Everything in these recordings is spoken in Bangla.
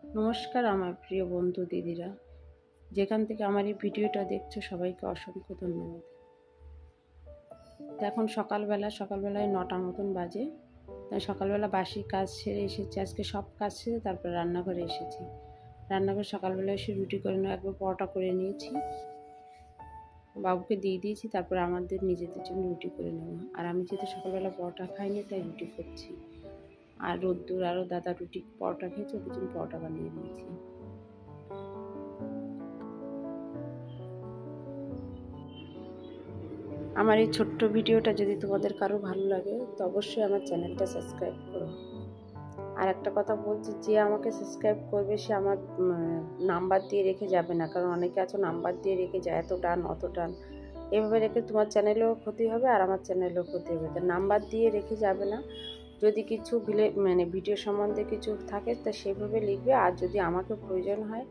নমস্কার আমার প্রিয় বন্ধু দিদিরা, যেখান থেকে আমার এই ভিডিওটা দেখছো সবাইকে অসংখ্য ধন্যবাদ। এখন সকালবেলায় 9টার মতন বাজে। তাই সকালবেলা বাসি কাজ সেরে এসেছি, আজকে সব কাজ সেরে তারপর রান্নাঘরে এসেছি। রান্নাঘরে সকালবেলা এসে রুটি করে নেওয়া, একবার পরোটা করে নিয়েছি, বাবুকে দিয়ে দিয়েছি, তারপর আমাদের নিজেদের জন্য রুটি করে নেবো। আর আমি যেহেতু সকালবেলা পরোটা খাইনি তাই রুটি করছি। আর রোদ্দুর আরও দাদা রুটি পরোটা খেয়েছে, ওদের জন্য পরোটা বানিয়ে নিয়েছি। আমার এই ছোট্ট ভিডিওটা যদি তোমাদের কারো ভালো লাগে তো অবশ্যই আমার চ্যানেলটা সাবস্ক্রাইব করো। আর একটা কথা বলছি, যে আমাকে সাবস্ক্রাইব করবে সে আমার নাম্বার দিয়ে রেখে যাবে না, কারণ অনেকে আছে নাম্বার দিয়ে রেখে যায়, এত টান অত টান, এভাবে রেখে তোমার চ্যানেলেও ক্ষতি হবে আর আমার চ্যানেলেও ক্ষতি হবে। তো নাম্বার দিয়ে রেখে যাবে না, যদি কিছু ভিডিও সম্বন্ধে কিছু থাকে তা সেভাবে লিখবে। আর যদি আমাকে প্রয়োজন হয়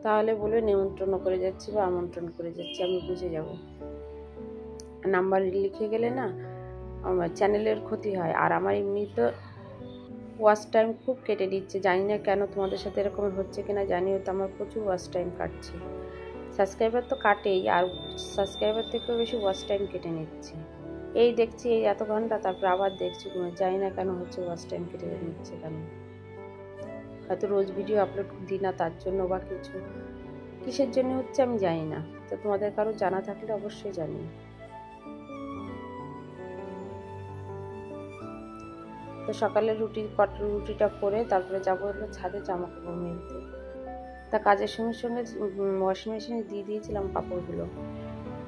তাহলে বলবে নিমন্ত্রণ করে যাচ্ছি বা আমন্ত্রণ করে যাচ্ছি, আমি বুঝে যাব। নাম্বার লিখে গেলে না আমার চ্যানেলের ক্ষতি হয়। আর আমার এমনি তো ওয়াচ টাইম খুব কেটে দিচ্ছে, জানি না কেন, তোমাদের সাথে এরকম হচ্ছে কিনা জানিও, তো আমার প্রচুর ওয়াচ টাইম কাটছে। সাবস্ক্রাইবার তো কাটেই, আর সাবস্ক্রাইবার থেকেও বেশি ওয়াচ টাইম কেটে নিচ্ছে। এই দেখছি এই এত ঘন্টা, তারপর আবার দেখছি, জানি না কেন হচ্ছে, ওয়াচ টাইম কেটে নিচ্ছে কেন। হয়তো রোজ ভিডিও আপলোড দিই না তার জন্য, বা কিছু কিসের জন্য হচ্ছে আমি জানি না। তো তোমাদের কারো জানা থাকলে অবশ্যই জানিও। তো সকালে রুটিটা করে তারপরে যাবো হলো ছাদে জামা কাপড় মেলতে। তা কাজের সঙ্গে সঙ্গে ওয়াশিং মেশিনে দিয়ে দিয়েছিলাম কাপড়গুলো,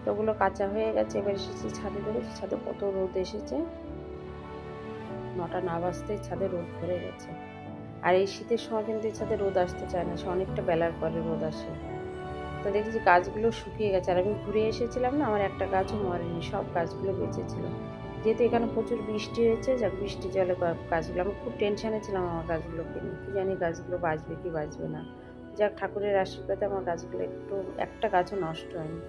তো ওগুলো কাঁচা হয়ে গেছে। এবার এসেছি ছাদে, দেখেছি ছাদে কত রোদ এসেছে, 9টা না বাজতেই ছাদে রোদ ভরে গেছে। আর এই শীতের সময় কিন্তু এই ছাদে রোদ আসতে চায় না, সে অনেকটা বেলার পরে রোদ আসে। তো দেখেছি গাছগুলো শুকিয়ে গেছে, আর আমি ঘুরে এসেছিলাম না, আমার একটা গাছও মরেনি, সব গাছগুলো বেঁচেছিল। যেহেতু এখানে প্রচুর বৃষ্টি হয়েছে, যাক বৃষ্টি জলে গাছগুলো, আমি খুব টেনশানে ছিলাম আমার গাছগুলোকে নিয়ে, কি জানি গাছগুলো বাঁচবে কি বাঁচবে না। যাক ঠাকুরের আশীর্বাদে আমার গাছগুলো একটা গাছও নষ্ট হয়নি।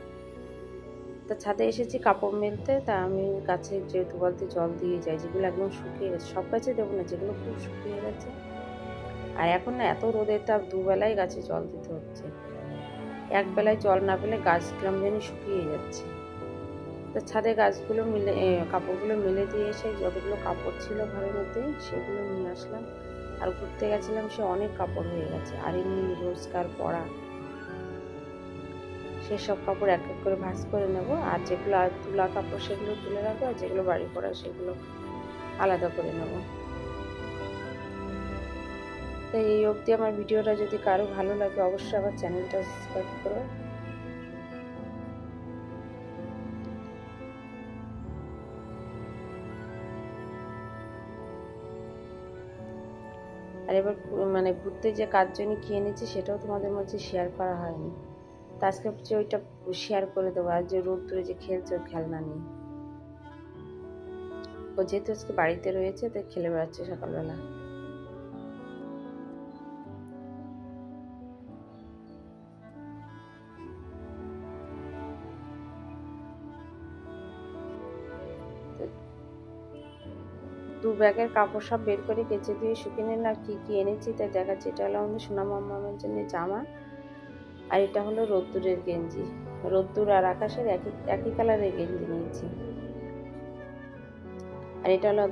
তা ছাদে এসেছি কাপড় মেলতে, তা আমি গাছে যে 2 বালতি জল দিয়ে যাই, যেগুলো একদম শুকিয়ে গেছে, সব গাছে দেবো না, যেগুলো খুব শুকিয়ে গেছে। আর এখন না এত রোদের তাপ, দুবেলায় গাছে জল দিতে হচ্ছে, একবেলায় জল না পেলে গাছ কিরম জানি শুকিয়ে যাচ্ছে। তো ছাদে কাপড়গুলো মেলে দিয়ে এসে যতগুলো কাপড় ছিল ঘরের মধ্যে সেগুলো নিয়ে আসলাম। আর ঘুরতে গেছিলাম, সে অনেক কাপড় হয়ে গেছে, আর এমনি রোজকার পরা সেসব কাপড় এক এক করে ভাঁজ করে নেব। আর যেগুলো তুলা কাপড় সেগুলো তুলে রাখবো, আর যেগুলো বাড়ি পরা সেগুলো আলাদা করে নেব। তাই এই অবধি আমার ভিডিওটা যদি কারো ভালো লাগে অবশ্যই আমার চ্যানেলটা সাবস্ক্রাইব করো। আর এবার ঘুরতে যে কার জন্য খেয়ে নিচ্ছি সেটাও তোমাদের মধ্যে শেয়ার করা হয়নি, তা আজকে হচ্ছে ওইটা শেয়ার করে দেবো। আর যে রোদ্দুরে যে খেলছে ওর খেলনা নিয়ে, ও যেহেতু আজকে বাড়িতে রয়েছে তাই খেলে বেড়াচ্ছে সকালবেলা। দু ব্যাগের কাপড় সব বের করে কেচে দিয়ে শুকিয়ে নিলাম। কি কি এনেছি তাই দেখাচ্ছি। এটা হলো আমাদের সোনা মামার জন্য জামা, আর এটা হলো রোদ্দুরের গেঞ্জি। রোদ্দুর আর আকাশের একই কালারের গেঞ্জি নিয়েছি। আর এটা হলো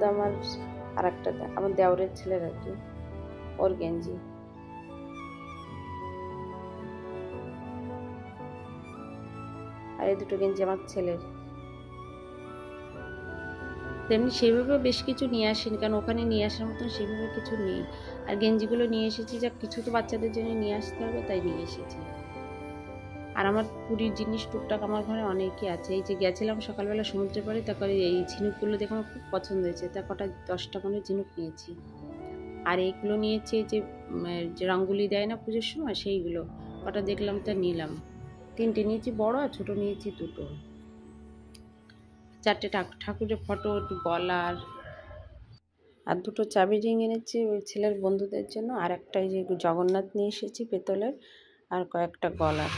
আমার দেওরের ছেলের আর কি, ওর গেঞ্জি। আর এই দুটো গেঞ্জি আমার ছেলের। তেমনি সেভাবে বেশ কিছু নিয়ে আসিনি, কারণ ওখানে নিয়ে আসার মতন সেভাবে কিছু নেই। আর গেঞ্জিগুলো নিয়ে এসেছি, যা কিছু তো বাচ্চাদের জন্য নিয়ে আসতে হবে তাই নিয়ে এসেছি। আর আমার পুরীর জিনিস টুকটাক আমার ঘরে অনেকই আছে। এই যে গেছিলাম সকালবেলা সমুদ্রের পাড়ে, তারপরে এই ঝিনুকগুলো দেখে আমার খুব পছন্দ হয়েছে, তা কটা 10টা মনে ঝিনুক নিয়েছি। আর এইগুলো নিয়েছি, যে রঙ্গোলি দেয় না পুজোর সময়, সেইগুলো কটা দেখলাম তা নিলাম। 3টে নিয়েছি বড়, আর ছোটো নিয়েছি 2টো। 4টে ঠাকুরের ফটো, গলার, আর 2টো চাবি রিং এনেছি ওই ছেলের বন্ধুদের জন্য। আর একটা এই যে জগন্নাথ নিয়ে এসেছি পেতলের, আর কয়েকটা গলার।